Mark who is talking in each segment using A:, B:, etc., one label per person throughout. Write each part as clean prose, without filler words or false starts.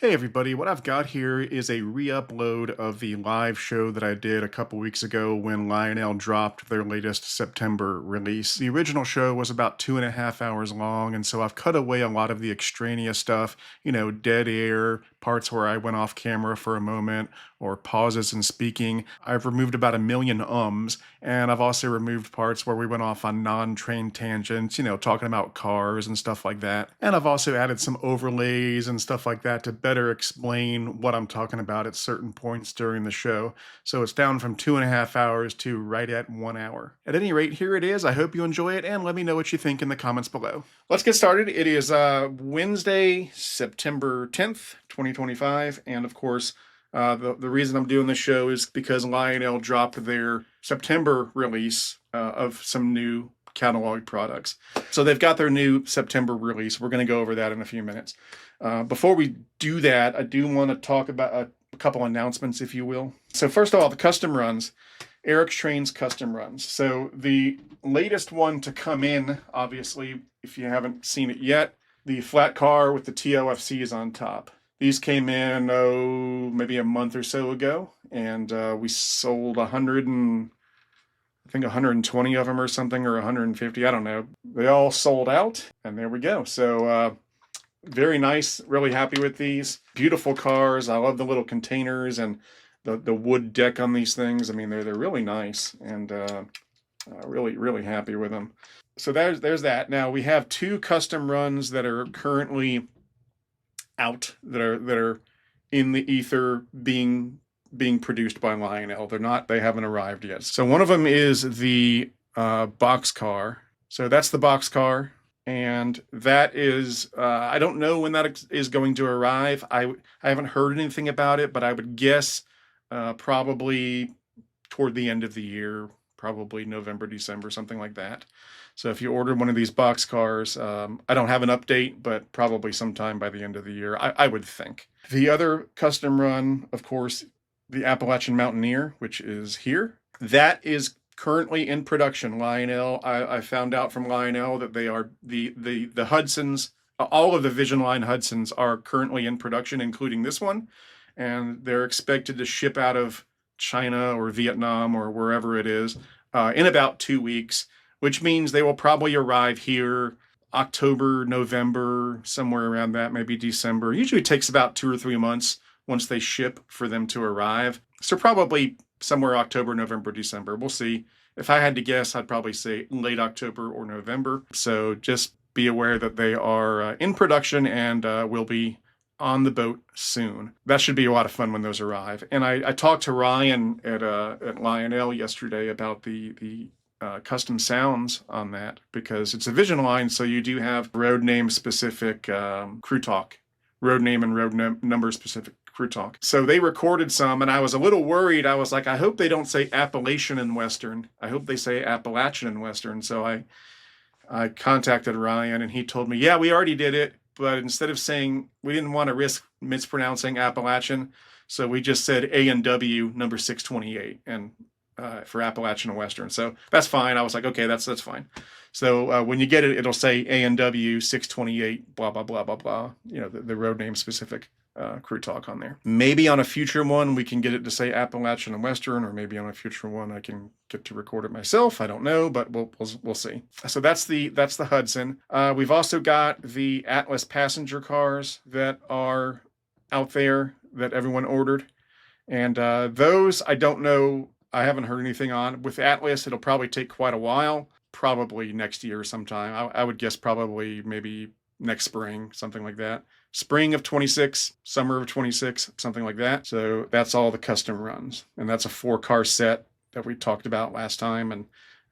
A: Hey everybody, what I've got here is a re-upload of the live show that I did a couple weeks ago when Lionel dropped their latest September release. The original show was about 2.5 hours long, and so I've cut away a lot of the extraneous stuff, dead air, parts where I went off camera for a moment, or pauses in speaking. I've removed about 1 million and I've also removed parts where we went off on non-train tangents, talking about cars and stuff like that. And I've also added some overlays and stuff like that to better explain what I'm talking about at certain points during the show. So it's down from 2.5 hours to right at 1 hour. At any rate, here it is. I hope you enjoy it and let me know what you think in the comments below. Let's get started. It is Wednesday, September 10th, 2025. And of course, the reason I'm doing this show is because Lionel dropped their September release of some new catalog products. So they've got their new September release. We're going to go over that in a few minutes. Before we do that, I do want to talk about a couple announcements, if you will. So first of all, the custom runs. Eric's Trains custom runs. So the latest one to come in, obviously, if you haven't seen it yet, the flat car with the TOFCs on top. These came in, maybe a month or so ago, and we sold 120 of them or something, or 150, I don't know. They all sold out, and there we go. So very nice, really happy with these. Beautiful cars. I love the little containers and the wood deck on these things. I mean, they're really nice, and really, really happy with them. So there's that. Now we have two custom runs that are currently out, that are in the ether being produced by Lionel. They haven't arrived yet. So one of them is the box car. So that's the box car, and that is I don't know when that is going to arrive. I haven't heard anything about it, but I would guess probably toward the end of the year, probably November, December, something like that. So if you order one of these box cars, I don't have an update, but probably sometime by the end of the year, I would think. The other custom run, of course, the Appalachian Mountaineer, which is here. That is currently in production. Lionel, I found out from Lionel that they are the Hudsons, all of the Vision Line Hudsons are currently in production, including this one, and they're expected to ship out of China or Vietnam or wherever it is in about 2 weeks, which means they will probably arrive here October, November, somewhere around that, maybe December. Usually it takes about 2 or 3 months once they ship for them to arrive. So probably somewhere October, November, December. We'll see. If I had to guess, I'd probably say late October or November. So just be aware that they are in production and will be on the boat soon. That should be a lot of fun when those arrive. And I talked to Ryan at Lionel yesterday about the custom sounds on that, because it's a Vision Line, so you do have road name specific crew talk, road name and road number specific crew talk. So they recorded some, and I was a little worried. I was like, I hope they don't say Appalachian and Western. I hope they say Appalachian and Western. So I contacted Ryan, and he told me, yeah, we already did it, but instead of saying, we didn't want to risk mispronouncing Appalachian, so we just said A&W number 628, and for Appalachian and Western. So that's fine. I was like, okay, that's fine. So when you get it, it'll say A&W 628, blah, blah, blah, blah, blah. The road name specific crew talk on there. Maybe on a future one, we can get it to say Appalachian and Western, or maybe on a future one, I can get to record it myself. I don't know, but we'll see. So that's the Hudson. We've also got the Atlas passenger cars that are out there that everyone ordered. And those, I don't know, I haven't heard anything on. With Atlas, it'll probably take quite a while, probably next year sometime. I would guess probably maybe next spring, something like that. Spring of 26, summer of 26, something like that. So that's all the custom runs. And that's a 4-car set that we talked about last time.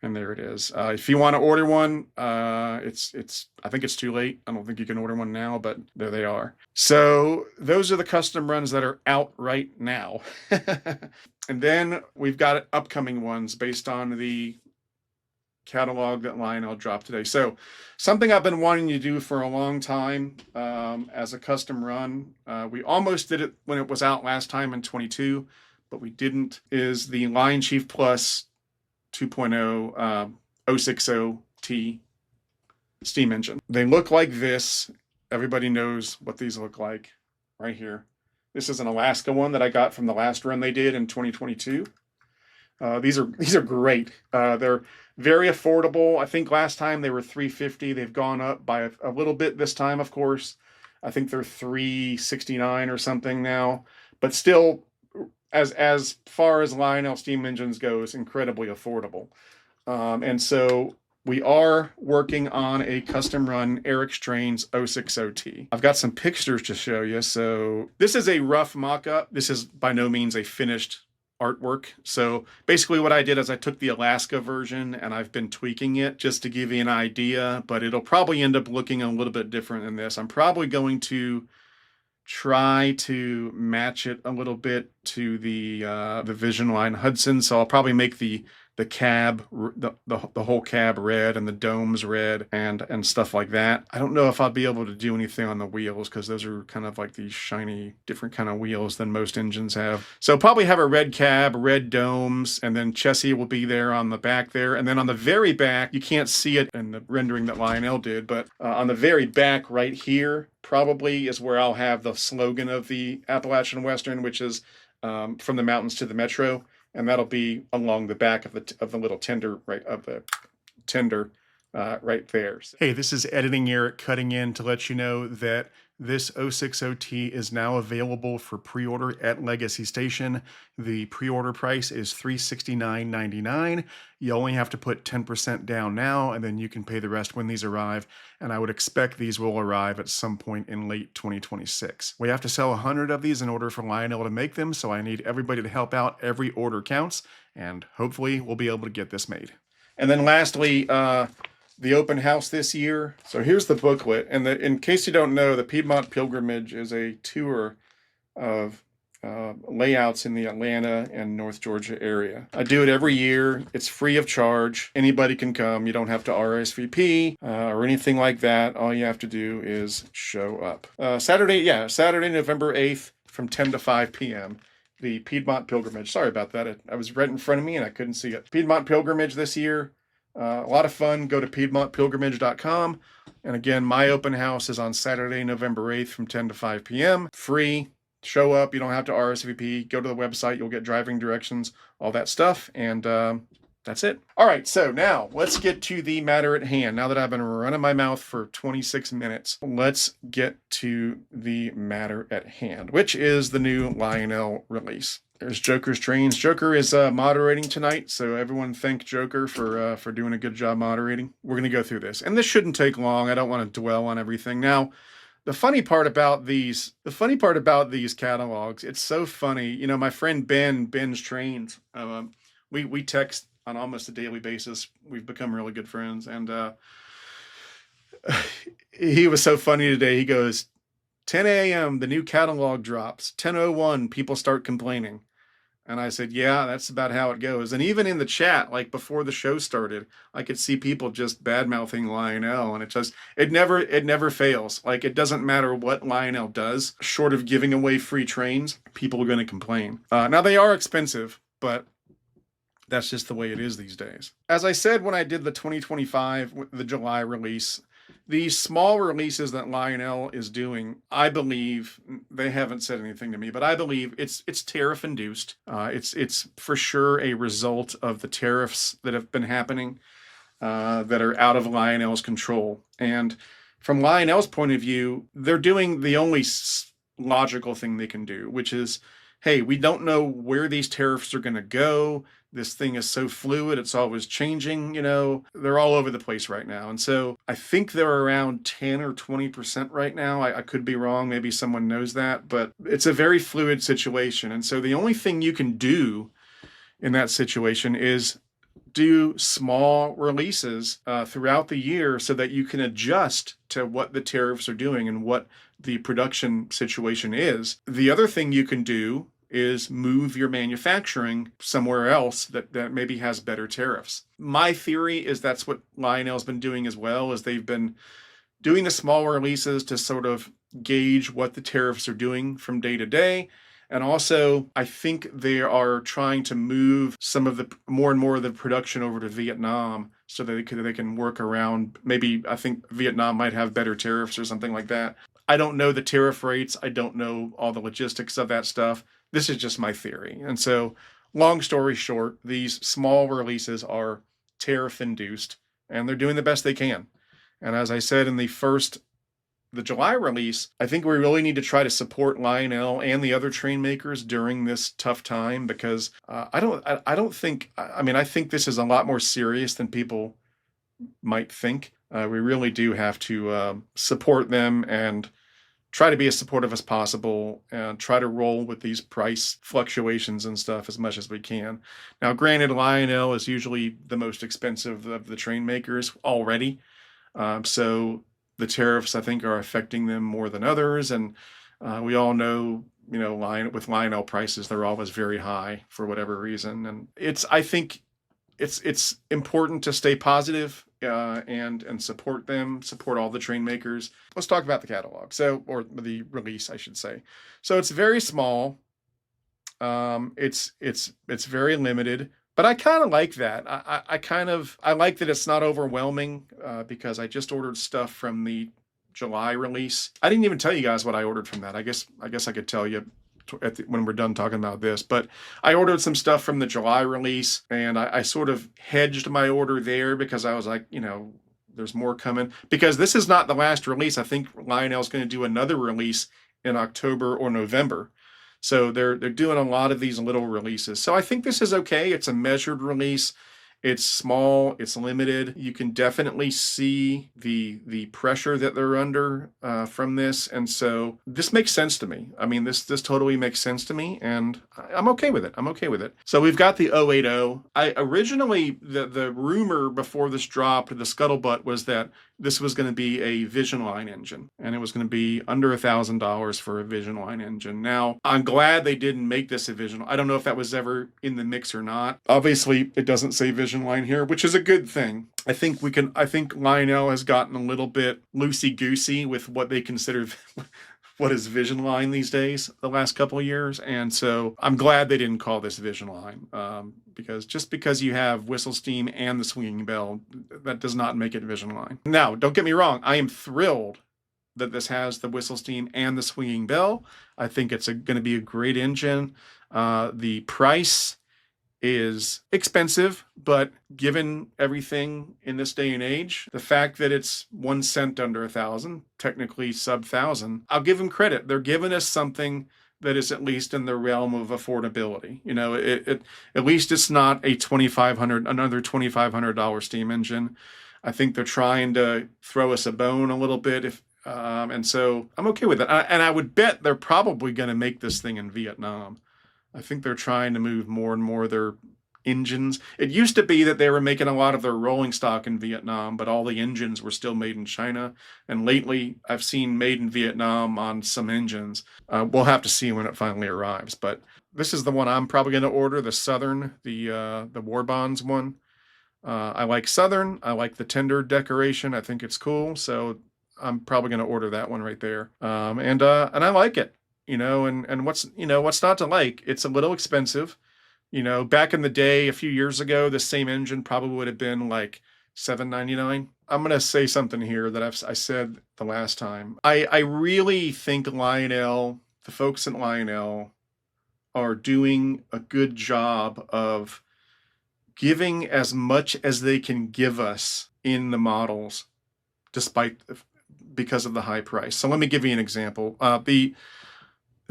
A: And there it is. If you want to order one, I think it's too late. I don't think you can order one now, but there they are. So those are the custom runs that are out right now. And then we've got upcoming ones based on the catalog that Lionel dropped today. So something I've been wanting to do for a long time as a custom run. We almost did it when it was out last time in 22, but we didn't, is the Lion Chief Plus 2.0 060T steam engine. They look like this. Everybody knows what these look like. right here. This is an Alaska one that I got from the last run they did in 2022. These are great. They're very affordable. I think last time they were $350. They've gone up by a little bit this time, of course. I think they're $369 or something now, but still, as far as Lionel steam engines goes, incredibly affordable. And so we are working on a custom run Eric Strain's 060T. I've got some pictures to show you. So this is a rough mock-up. This is by no means a finished artwork. So basically what I did is I took the Alaska version and I've been tweaking it just to give you an idea, but it'll probably end up looking a little bit different than this. I'm probably going to try to match it a little bit to the Vision Line Hudson. So I'll probably make the cab, the whole cab red and the domes red and stuff like that. I don't know if I'll be able to do anything on the wheels because those are kind of like these shiny, different kind of wheels than most engines have. So probably have a red cab, red domes, and then chassis will be there on the back there. And then on the very back, you can't see it in the rendering that Lionel did, but on the very back right here, probably is where I'll have the slogan of the Appalachian Western, which is from the mountains to the metro. And that'll be along the back of the little tender, right, of the tender right there. Hey, this is Editing Eric cutting in to let you know that this 060T is now available for pre-order at Legacy Station. The pre-order price is $369.99. You only have to put 10% down now, and then you can pay the rest when these arrive. And I would expect these will arrive at some point in late 2026. We have to sell 100 of these in order for Lionel to make them, so I need everybody to help out. Every order counts, and hopefully we'll be able to get this made. And then lastly, the open house this year. So here's the booklet. And in case you don't know, the Piedmont Pilgrimage is a tour of layouts in the Atlanta and North Georgia area. I do it every year. It's free of charge. Anybody can come. You don't have to RSVP or anything like that. All you have to do is show up. Saturday, November 8th from 10 to 5 p.m. The Piedmont Pilgrimage. Sorry about that. I was right in front of me and I couldn't see it. Piedmont Pilgrimage this year. A lot of fun. Go to PiedmontPilgrimage.com. And again, my open house is on Saturday, November 8th from 10 to 5 p.m. Free. Show up. You don't have to RSVP. Go to the website. You'll get driving directions, all that stuff. And that's it. All right. So now let's get to the matter at hand. Now that I've been running my mouth for 26 minutes, let's get to the matter at hand, which is the new Lionel release. There's Joker's Trains. Joker is moderating tonight, so everyone thank Joker for doing a good job moderating. We're going to go through this, and this shouldn't take long. I don't want to dwell on everything. Now, the funny part about these catalogs, it's so funny. You know, my friend Ben's Trains, we text on almost a daily basis. We've become really good friends, and he was so funny today. He goes, 10 a.m., the new catalog drops. 10:01, people start complaining. And I said, yeah, that's about how it goes. And even in the chat, like before the show started, I could see people just bad-mouthing Lionel. And it never fails. Like, it doesn't matter what Lionel does, short of giving away free trains, people are going to complain. Now, they are expensive, but that's just the way it is these days. As I said when I did the 2025, the July release, these small releases that Lionel is doing, I believe, they haven't said anything to me, but I believe it's tariff induced. It's for sure a result of the tariffs that have been happening that are out of Lionel's control. And from Lionel's point of view, they're doing the only logical thing they can do, which is, hey, we don't know where these tariffs are going to go. This thing is so fluid. It's always changing, you know. They're all over the place right now. And so I think they're around 10 or 20% right now. I could be wrong. Maybe someone knows that. But it's a very fluid situation. And so the only thing you can do in that situation is do small releases throughout the year so that you can adjust to what the tariffs are doing and what the production situation is. The other thing you can do is move your manufacturing somewhere else that maybe has better tariffs. My theory is that's what Lionel's been doing as well, is they've been doing the small releases to sort of gauge what the tariffs are doing from day to day. And also, I think they are trying to move some of the more and more of the production over to Vietnam so that they can work around. Maybe I think Vietnam might have better tariffs or something like that. I don't know the tariff rates. I don't know all the logistics of that stuff. This is just my theory. And so, long story short, these small releases are tariff induced, and they're doing the best they can. And as I said in the July release, I think we really need to try to support Lionel and the other train makers during this tough time, because I don't think, I mean, I think this is a lot more serious than people might think. We really do have to support them and try to be as supportive as possible and try to roll with these price fluctuations and stuff as much as we can. Now, granted, Lionel is usually the most expensive of the train makers already. So the tariffs, I think, are affecting them more than others. And we all know, with Lionel prices, they're always very high for whatever reason. And I think it's important to stay positive and support them, support all the train makers. Let's talk about the catalog. Or the release, I should say. So it's very small. It's very limited. But I kind of like that. I like that it's not overwhelming because I just ordered stuff from the July release. I didn't even tell you guys what I ordered from that. I guess I could tell you when we're done talking about this. But I ordered some stuff from the July release, and I sort of hedged my order there because I was like, there's more coming. Because this is not the last release. I think Lionel's going to do another release in October or November. So they're doing a lot of these little releases. So I think this is okay. It's a measured release. It's small. It's limited. You can definitely see the pressure that they're under from this, and so this makes sense to me. I mean, this totally makes sense to me, and I'm okay with it. I'm okay with it. So we've got the 080. I originally the rumor before this dropped, the scuttlebutt was that this was going to be a Vision Line engine, and it was going to be under $1,000 for a Vision Line engine. Now, I'm glad they didn't make this a Vision. I don't know if that was ever in the mix or not. Obviously, it doesn't say Vision Line here, which is a good thing. I think Lionel has gotten a little bit loosey-goosey with what they consider what is Vision Line these days, the last couple of years. And so I'm glad they didn't call this Vision Line, because just because you have whistle steam and the swinging bell, that does not make it Vision Line. Now, don't get me wrong. I am thrilled that this has the whistle steam and the swinging bell. I think it's going to be a great engine. The price is expensive, but given everything in this day and age, the fact that it's 1 cent under 1,000, technically sub 1,000, I'll give them credit. They're giving us something that is at least in the realm of affordability. At least it's not another $2,500 steam engine. I think they're trying to throw us a bone a little bit, and so I'm okay with it. And I would bet they're probably going to make this thing in Vietnam. I think they're trying to move more and more of their engines. It used to be that they were making a lot of their rolling stock in Vietnam, but all the engines were still made in China. And lately, I've seen made in Vietnam on some engines. We'll have to see when it finally arrives. But this is the one I'm probably going to order, the Southern, the War Bonds one. I like Southern. I like the tender decoration. I think it's cool. So I'm probably going to order that one right there. And I like it. And what's not to like? It's a little expensive. Back in the day, a few years ago, the same engine probably would have been like $799. I'm going to say something here that I said the last time. I really think the folks at Lionel are doing a good job of giving as much as they can give us in the models, because of the high price. So let me give you an example.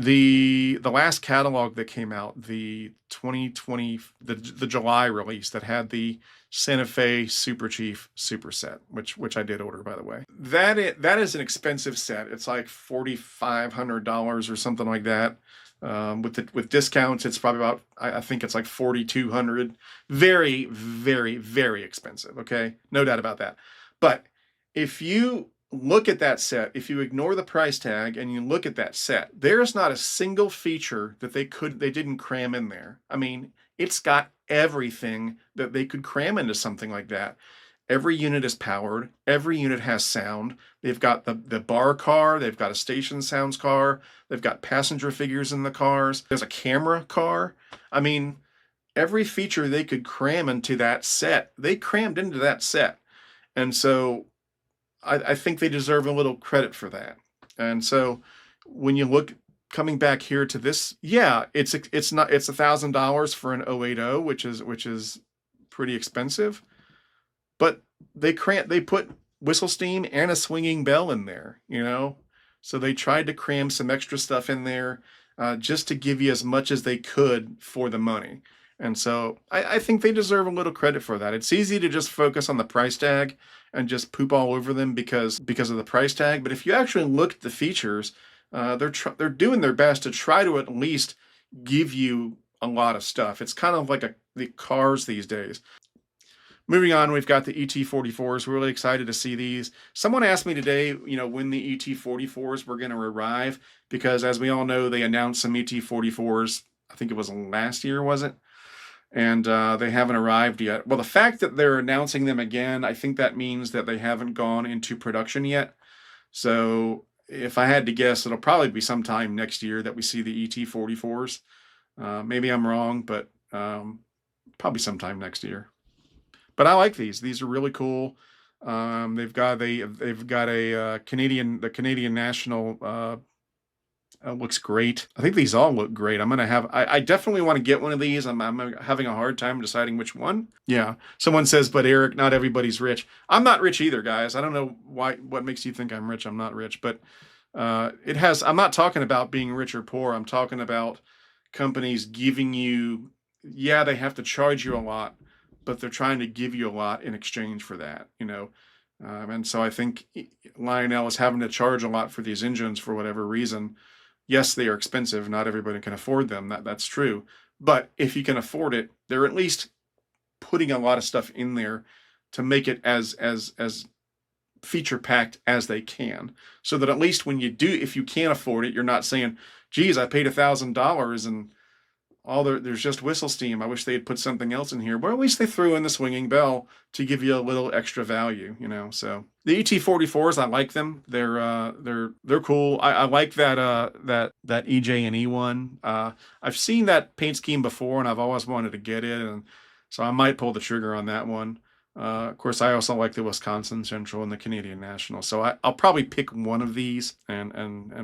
A: The last catalog that came out, the 2020, the July release that had the Santa Fe Super Chief Superset, which I did order, by the way. That is an expensive set. It's like $4,500 or something like that. With discounts, it's probably about, I think it's like $4,200. Very, very, very expensive. Okay, no doubt about that. But if you look at that set, if you ignore the price tag and you look at that set, there's not a single feature that they didn't cram in there. I mean, it's got everything that they could cram into something like that. Every unit is powered. Every unit has sound. They've got the bar car. They've got a station sounds car. They've got passenger figures in the cars. There's a camera car. I mean, every feature they could cram into that set, they crammed into that set. And so I think they deserve a little credit for that. And so when you look coming back here to this, yeah, it's not it's $1,000 for an 080, which is pretty expensive, but they put whistle steam and a swinging bell in there, you know? So they tried to cram some extra stuff in there just to give you as much as they could for the money. And so I think they deserve a little credit for that. It's easy to just focus on the price tag and just poop all over them because of the price tag. But if you actually look at the features, they're doing their best to try to at least give you a lot of stuff. It's kind of like the cars these days. Moving on, we've got the ET44s. We're really excited to see these. Someone asked me today, when the ET44s were going to arrive, because as we all know, they announced some ET44s. I think it was last year, was it? And they haven't arrived yet. Well, the fact that they're announcing them again, I think that means that they haven't gone into production yet. So if I had to guess, it'll probably be sometime next year that we see the ET44s. Maybe I'm wrong, but probably sometime next year. But I like these. These are really cool. They've got a Canadian national. Looks great. I think these all look great. I definitely want to get one of these. I'm having a hard time deciding which one. Yeah. Someone says, but Eric, not everybody's rich. I'm not rich either, guys. I don't know what makes you think I'm rich. I'm not rich, but I'm not talking about being rich or poor. I'm talking about companies giving you, yeah, they have to charge you a lot, but they're trying to give you a lot in exchange for that, and so I think Lionel is having to charge a lot for these engines for whatever reason. Yes, they are expensive. Not everybody can afford them. That's true. But if you can afford it, they're at least putting a lot of stuff in there to make it as feature packed as they can, so that at least when if you can't afford it, you're not saying, geez, I paid $1,000 and there's just whistle steam. I wish they had put something else in here. But at least they threw in the swinging bell to give you a little extra value, So the ET44s, I like them. They're cool. I like that EJ&E one. I've seen that paint scheme before, and I've always wanted to get it, and so I might pull the trigger on that one. Of course, I also like the Wisconsin Central and the Canadian National. So I'll probably pick one of these, and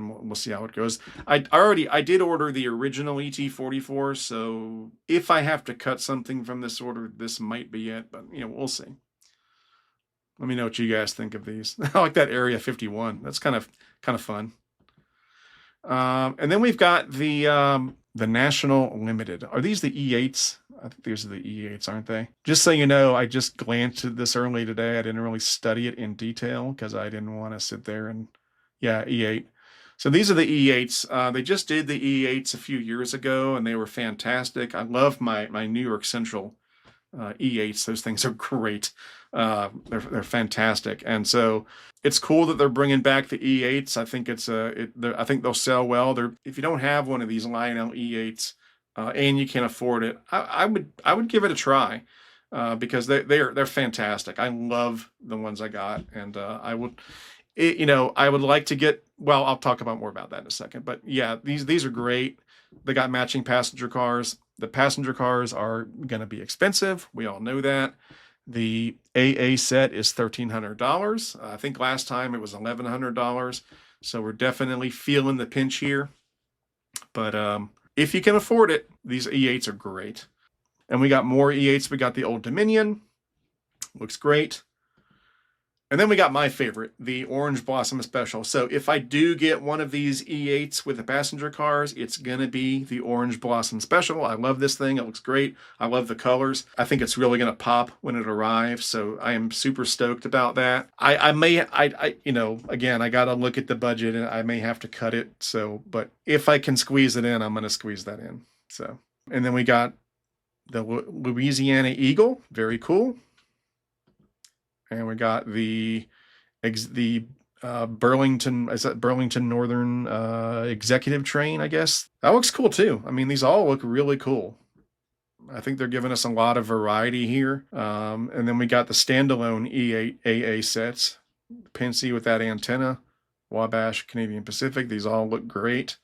A: we'll see how it goes. I did order the original ET44, so if I have to cut something from this order, this might be it. But we'll see. Let me know what you guys think of these. I like that Area 51. That's kind of fun. And then we've got the National Limited. Are these the E8s? I think these are the E8s, aren't they? Just so you know, I just glanced at this early today. I didn't really study it in detail because I didn't want to sit there and, yeah, E8. So these are the E8s. They just did the E8s a few years ago, and they were fantastic. I love my New York Central E8s. Those things are great. They're fantastic, and so it's cool that they're bringing back the E8s. I think I think they'll sell well. If you don't have one of these Lionel E8s and you can't afford it, I would give it a try because they're fantastic. I love the ones I got, and I would like to get. Well, I'll talk about more about that in a second. But yeah, these are great. They got matching passenger cars. The passenger cars are going to be expensive. We all know that. The AA set is $1,300. I think last time it was $1,100. So we're definitely feeling the pinch here. But if you can afford it, these E8s are great. And we got more E8s. We got the Old Dominion. Looks great. And then we got my favorite, the Orange Blossom Special. So if I do get one of these E8s with the passenger cars, it's going to be the Orange Blossom Special. I love this thing. It looks great. I love the colors. I think it's really going to pop when it arrives. So I am super stoked about that. Again, I got to look at the budget and I may have to cut it. So, but if I can squeeze it in, I'm going to squeeze that in. So, and then we got the Louisiana Eagle. Very cool. And we got the Burlington, is that Burlington Northern executive train, I guess. That looks cool too. I mean, these all look really cool. I think they're giving us a lot of variety here. And then we got the standalone E8 AA sets. Pensy with that antenna. Wabash, Canadian Pacific. These all look great.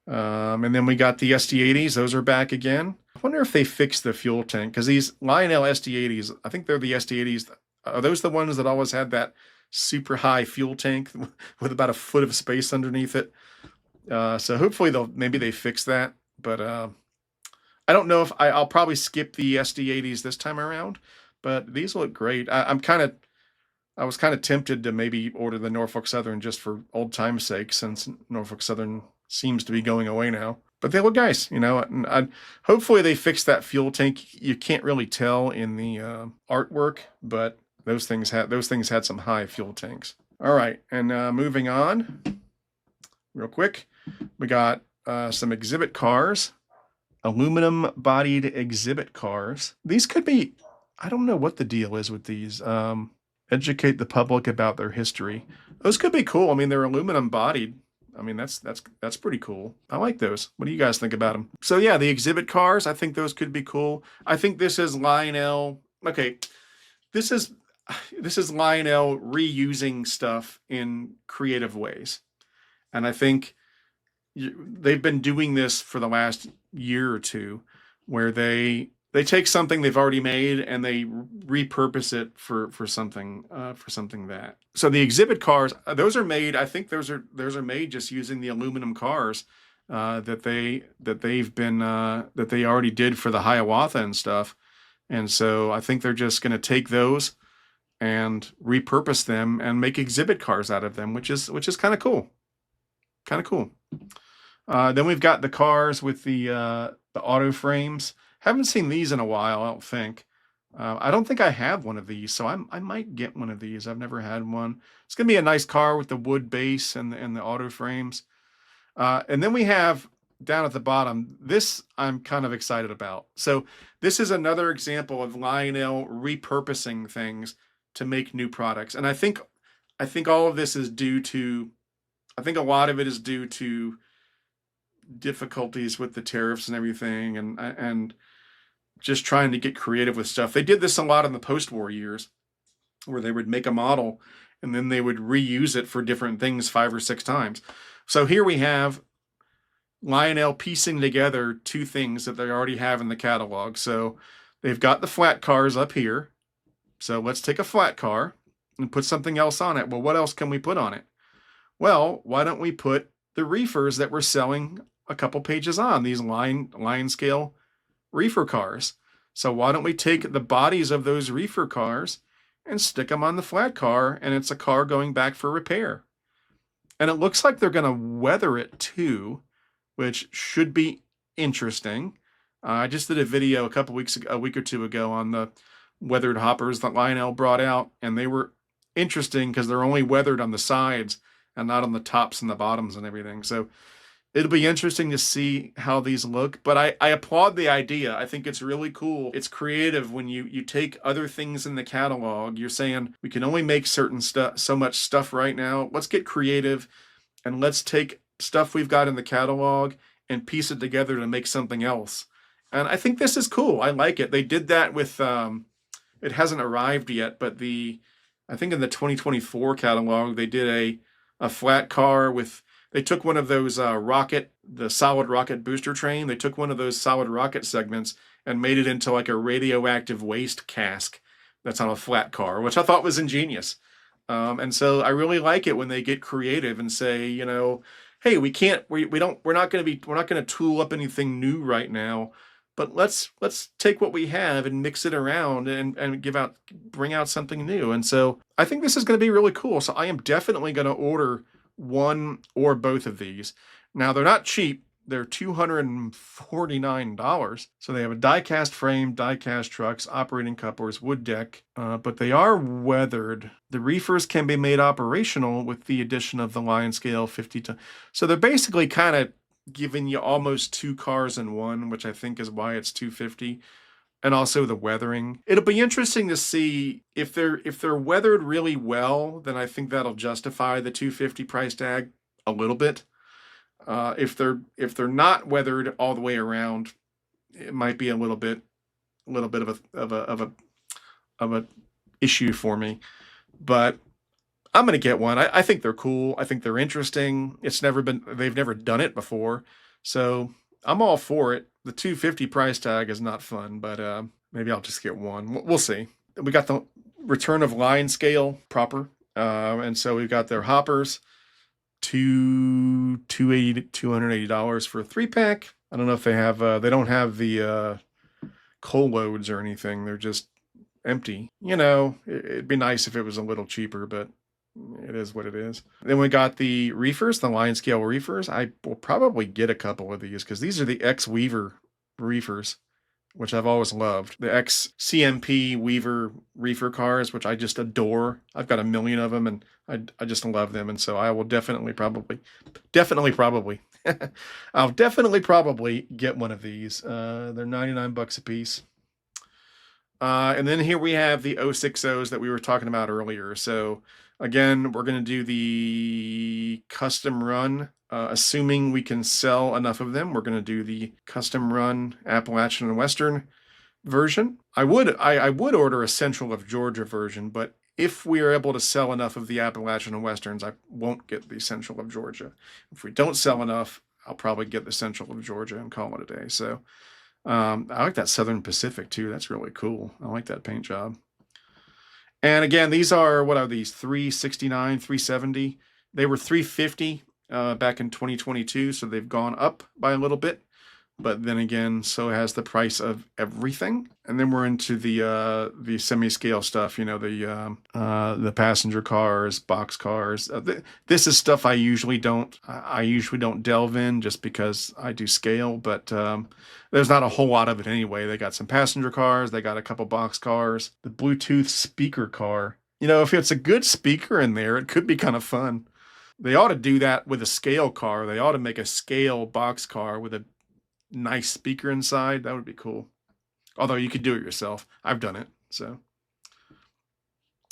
A: And then we got the SD80s. Those are back again. I wonder if they fixed the fuel tank, because these Lionel SD80s, I think they're the SD80s. Are those the ones that always had that super high fuel tank with about a foot of space underneath it. So hopefully maybe they fix that. But I don't know if I'll probably skip the SD80s this time around. But these look great. I was kind of tempted to maybe order the Norfolk Southern just for old time's sake, since Norfolk Southern seems to be going away now. But they look nice, and hopefully they fix that fuel tank. You can't really tell in the artwork, but those things had some high fuel tanks. All right, and moving on, real quick, we got some exhibit cars, aluminum-bodied exhibit cars. These could be, I don't know what the deal is with these. Educate the public about their history. Those could be cool. I mean, they're aluminum bodied. I mean, that's pretty cool. I like those. What do you guys think about them? So yeah, the exhibit cars, I think those could be cool. I think this is Lionel. Okay, this is Lionel reusing stuff in creative ways. And I think they've been doing this for the last year or two, where they take something they've already made and they repurpose it for something that. So the exhibit cars, those are made. I think those are made just using the aluminum cars that they already did for the Hiawatha and stuff. And so I think they're just going to take those and repurpose them and make exhibit cars out of them, which is kind of cool. Kind of cool. Then we've got the cars with the auto frames. Haven't seen these in a while, I don't think. I don't think I have one of these, so I might get one of these. I've never had one. It's going to be a nice car with the wood base and the auto frames. And then we have, down at the bottom, this I'm kind of excited about. So this is another example of Lionel repurposing things to make new products. And I think all of this is due to, I think a lot of it is due to difficulties with the tariffs and everything, and just trying to get creative with stuff. They did this a lot in the post-war years, where they would make a model and then they would reuse it for different things 5 or 6 times. So here we have Lionel piecing together 2 things that they already have in the catalog. So they've got the flat cars up here. So let's take a flat car and put something else on it. Well, what else can we put on it? Well, why don't we put the reefers that we're selling a couple pages on, these line scale reefer cars. So why don't we take the bodies of those reefer cars and stick them on the flat car, and it's a car going back for repair. And it looks like they're going to weather it too, which should be interesting. I just did a video a week or two ago on the weathered hoppers that Lionel brought out, and they were interesting because they're only weathered on the sides and not on the tops and the bottoms and everything. So it'll be interesting to see how these look, but I applaud the idea. I think it's really cool. It's creative when you take other things in the catalog. You're saying we can only make certain stuff, so much stuff right now. Let's get creative and let's take stuff we've got in the catalog and piece it together to make something else. And I think this is cool. I like it. They did that with, it hasn't arrived yet, but I think in the 2024 catalog, they did a flat car with, they took one of those the solid rocket booster train. They took one of those solid rocket segments and made it into like a radioactive waste cask that's on a flat car, which I thought was ingenious. And so I really like it when they get creative and say, hey, we're not going to tool up anything new right now, but let's take what we have and mix it around and bring out something new. And so I think this is going to be really cool. So I am definitely going to order one or both of these. Now they're not cheap. They're $249. So they have a die-cast frame, die-cast trucks, operating couplers, wood deck, but they are weathered. The reefers can be made operational with the addition of the line scale 50 to. So they're basically kind of giving you almost 2 cars in one, which I think is why it's $250. And also the weathering. It'll be interesting to see if they're weathered really well, then I think that'll justify the $250 price tag a little bit. If they're not weathered all the way around, it might be a little bit of a issue for me. But I'm gonna get one. I think they're cool. I think they're interesting. They've never done it before, so I'm all for it. The $250 price tag is not fun, but maybe I'll just get one. We'll see. We got the return of line scale proper. And so we've got their hoppers, $280 for a 3-pack. I don't know if they have, they don't have the coal loads or anything. They're just empty. You know, it'd be nice if it was a little cheaper, but it is what it is. Then we got the reefers, the line scale reefers. I will probably get a couple of these because these are the X Weaver reefers, which I've always loved. The X CMP Weaver reefer cars, which I just adore. I've got a million of them, and I just love them. And so I will definitely probably I'll definitely probably get one of these. They're $99 a piece. And then here we have the 060s that we were talking about earlier. So again, we're going to do the custom run. Assuming we can sell enough of them, we're going to do the custom run Appalachian and Western version. I would order a Central of Georgia version, but if we are able to sell enough of the Appalachian and Westerns, I won't get the Central of Georgia. If we don't sell enough, I'll probably get the Central of Georgia and call it a day. So I like that Southern Pacific too. That's really cool. I like that paint job. And again, these are, what are these? $369, $370. They were $350 back in 2022, so they've gone up by a little bit. But then again, so has the price of everything. And then we're into the semi-scale stuff, you know, the passenger cars, box cars. This is stuff I usually don't delve in just because I do scale, but there's not a whole lot of it anyway. They got some passenger cars, they got a couple box cars, the Bluetooth speaker car. You know, if it's a good speaker in there, it could be kind of fun. They ought to do that with a scale car. They ought to make a scale box car with a nice speaker inside. That would be cool. Although you could do it yourself. I've done it. So,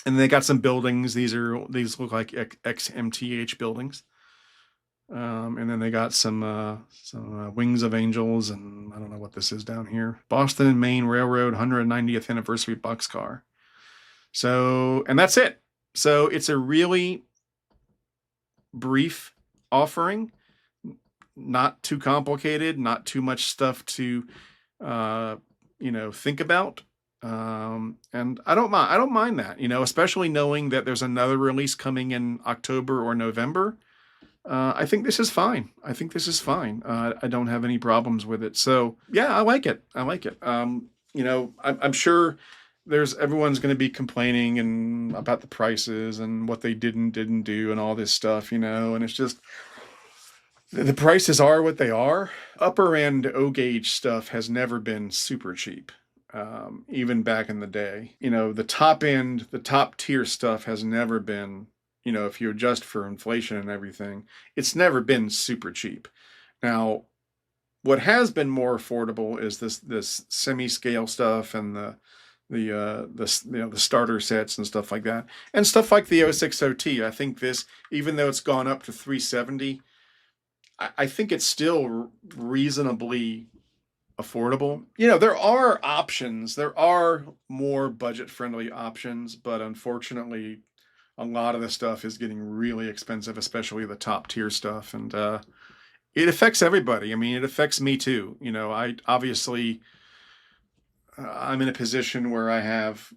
A: and they got some buildings. These look like XMTH buildings. And then they got some Wings of Angels, and I don't know what this is down here. Boston and Maine Railroad 190th anniversary boxcar. So, and that's it. So it's a really brief offering. Not too complicated, not too much stuff to, think about. And I don't mind that, especially knowing that there's another release coming in October or November. I think this is fine. I don't have any problems with it. So yeah, I like it. I'm sure everyone's going to be complaining and about the prices and what they didn't do and all this stuff, and it's just, the prices are what they are. Upper end O-gauge stuff has never been super cheap, even back in the day. The top end, the top tier stuff has never been, if you adjust for inflation and everything, it's never been super cheap. Now, what has been more affordable is this semi-scale stuff and the starter sets and stuff like that, and stuff like the 060T. I think this, even though it's gone up to $370. I think it's still reasonably affordable. There are options. There are more budget-friendly options, but unfortunately, a lot of the stuff is getting really expensive, especially the top-tier stuff, and it affects everybody. I mean, it affects me too. I'm in a position where I have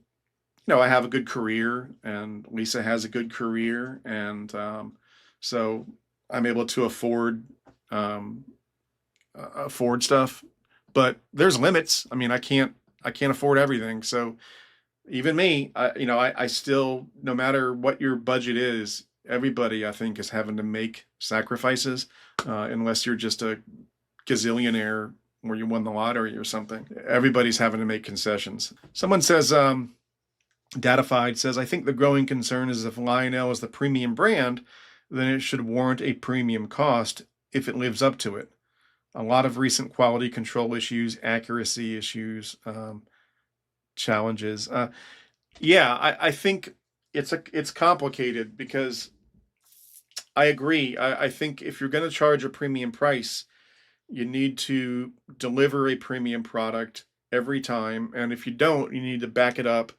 A: a good career, and Lisa has a good career, and so I'm able to afford stuff, but there's limits. I mean, I can't afford everything. So even me, I still, no matter what your budget is, everybody I think is having to make sacrifices, unless you're just a gazillionaire where you won the lottery or something. Everybody's having to make concessions. Someone says, Datafied says, I think the growing concern is if Lionel is the premium brand, then it should warrant a premium cost if it lives up to it. A lot of recent quality control issues, accuracy issues, challenges. I think it's complicated because I agree. I think if you're going to charge a premium price, you need to deliver a premium product every time. And if you don't, you need to back it up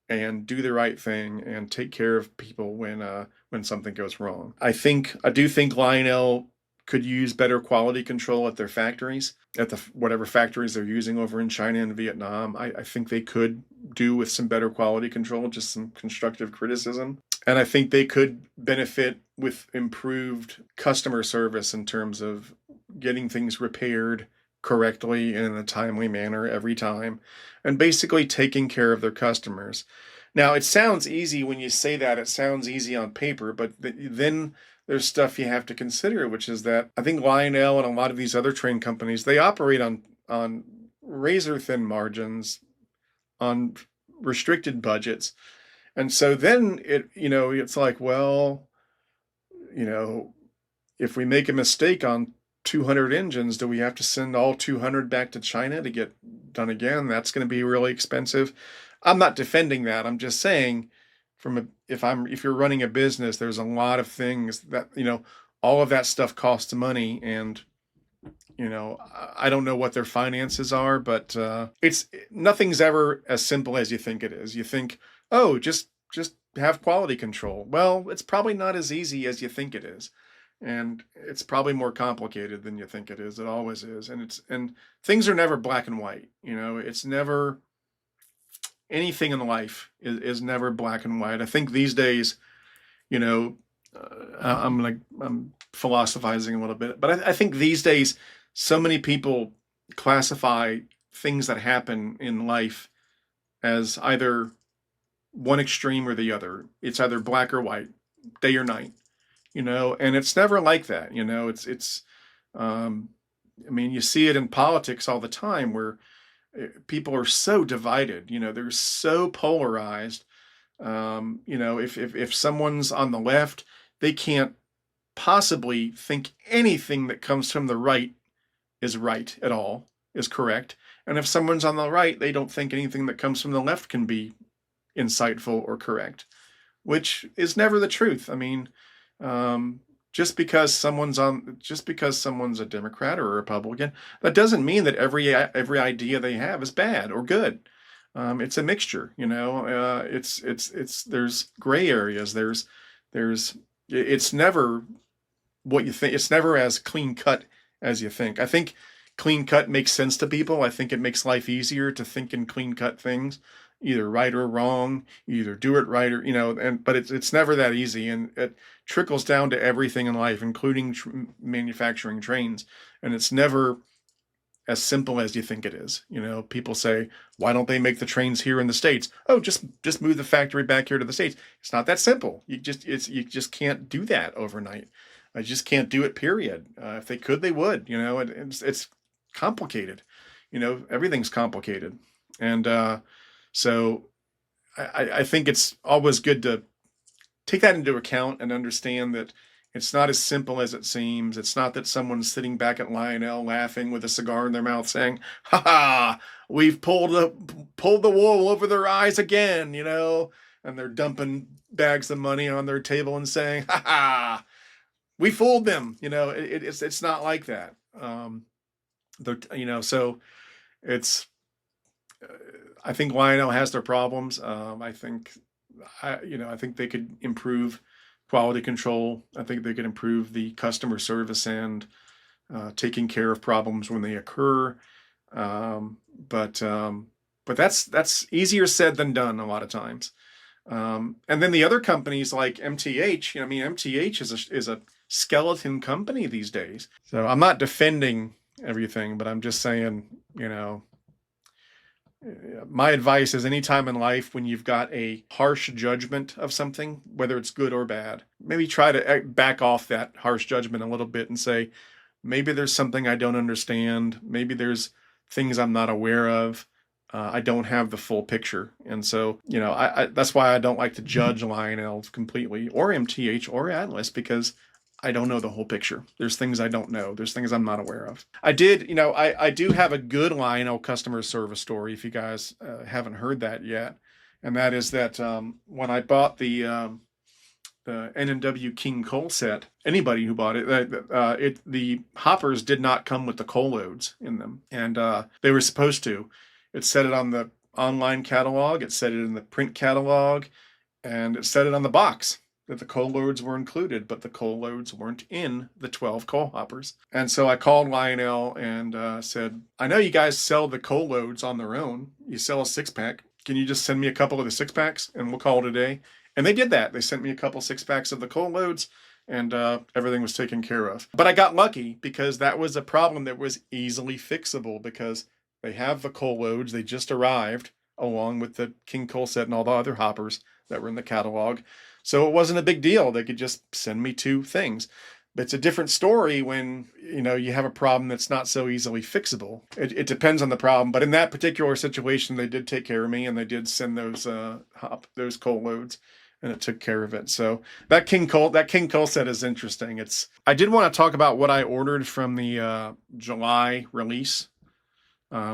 A: and do the right thing and take care of people when something goes wrong. I do think Lionel could use better quality control at their factories, at the whatever factories they're using over in China and Vietnam. I think they could do with some better quality control, just some constructive criticism. And I think they could benefit with improved customer service in terms of getting things repaired correctly in a timely manner every time, and basically taking care of their customers. Now, it sounds easy when you say that, it sounds easy on paper, but then there's stuff you have to consider, which is that I think Lionel and a lot of these other train companies, they operate on razor thin margins, on restricted budgets. And so then it's like, well, you know, if we make a mistake on 200 engines, do we have to send all 200 back to China to get done again? That's going to be really expensive. I'm not defending that. I'm just saying if you're running a business, there's a lot of things that, all of that stuff costs money. And, I don't know what their finances are, but nothing's ever as simple as you think it is. You think, oh, just have quality control. Well, it's probably not as easy as you think it is. And it's probably more complicated than you think it is. It always is. And things are never black and white. It's never, anything in life is never black and white. I think these days, I'm philosophizing a little bit, but I think these days, so many people classify things that happen in life as either one extreme or the other. It's either black or white, day or night, and it's never like that. You see it in politics all the time where people are so divided, they're so polarized. If someone's on the left, they can't possibly think anything that comes from the right is right at all, is correct. And if someone's on the right, they don't think anything that comes from the left can be insightful or correct, which is never the truth. Just because someone's a Democrat or a Republican, that doesn't mean that every idea they have is bad or good. It's a mixture, there's gray areas. It's never what you think. It's never as clean cut as you think. I think clean cut makes sense to people. I think it makes life easier to think in clean cut things, either right or wrong, either do it right or, but it's never that easy. And it trickles down to everything in life, including manufacturing trains. And it's never as simple as you think it is. People say, why don't they make the trains here in the States? Oh, just move the factory back here to the States. It's not that simple. You just can't do that overnight. I just can't do it, period. If they could, they would. It's complicated. Everything's complicated. And so I think it's always good to take that into account and understand that it's not as simple as it seems. It's not that someone's sitting back at Lionel laughing with a cigar in their mouth saying, ha ha, we've pulled the wool over their eyes again, and they're dumping bags of money on their table and saying, ha ha, we fooled them. It's not like that. So it's, I think Lionel has their problems. I think they could improve quality control. I think they could improve the customer service and taking care of problems when they occur. But that's easier said than done a lot of times. And then the other companies like MTH, MTH is a skeleton company these days. So I'm not defending everything, but I'm just saying, my advice is anytime in life when you've got a harsh judgment of something, whether it's good or bad, maybe try to back off that harsh judgment a little bit and say, maybe there's something I don't understand. Maybe there's things I'm not aware of. I don't have the full picture. And so, I that's why I don't like to judge Lionel completely or MTH or Atlas, because I don't know the whole picture. There's things I don't know. There's things I'm not aware of. I do have a good Lionel customer service story if you guys haven't heard that yet. And that is that when I bought the N&W King coal set, anybody who bought it, the hoppers did not come with the coal loads in them. And they were supposed to. It said it on the online catalog. It said it in the print catalog. And it said it on the box. that the coal loads were included, but the coal loads weren't in the 12 coal hoppers. And so I called Lionel and said, I know you guys sell the coal loads on their own. You sell a 6-pack. Can you just send me a couple of the 6-packs and we'll call it a day? And they did that. They sent me a couple 6-packs of the coal loads, and everything was taken care of. But I got lucky because that was a problem that was easily fixable, because they have the coal loads. They just arrived along with the King Coal set and all the other hoppers that were in the catalog. So it wasn't a big deal. They could just send me 2 things. But it's a different story when, you have a problem that's not so easily fixable. It depends on the problem. But in that particular situation, they did take care of me, and they did send those coal loads, and it took care of it. So that King Coal set is interesting. I did want to talk about what I ordered from the July release.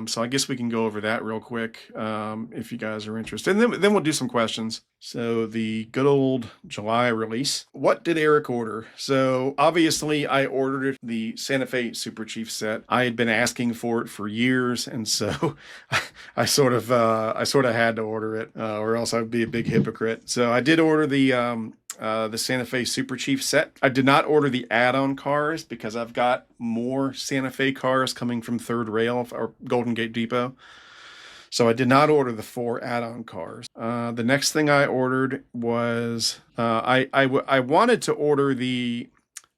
A: So I guess we can go over that real quick if you guys are interested. And then we'll do some questions. So the good old July release. What did Eric order? So obviously I ordered the Santa Fe Super Chief set. I had been asking for it for years, and so I sort of had to order it, or else I'd be a big hypocrite. So I did order the Santa Fe Super Chief set. I did not order the add-on cars because I've got more Santa Fe cars coming from Third Rail or Golden Gate Depot. So I did not order the 4 add-on cars. The next thing I ordered was, I wanted to order the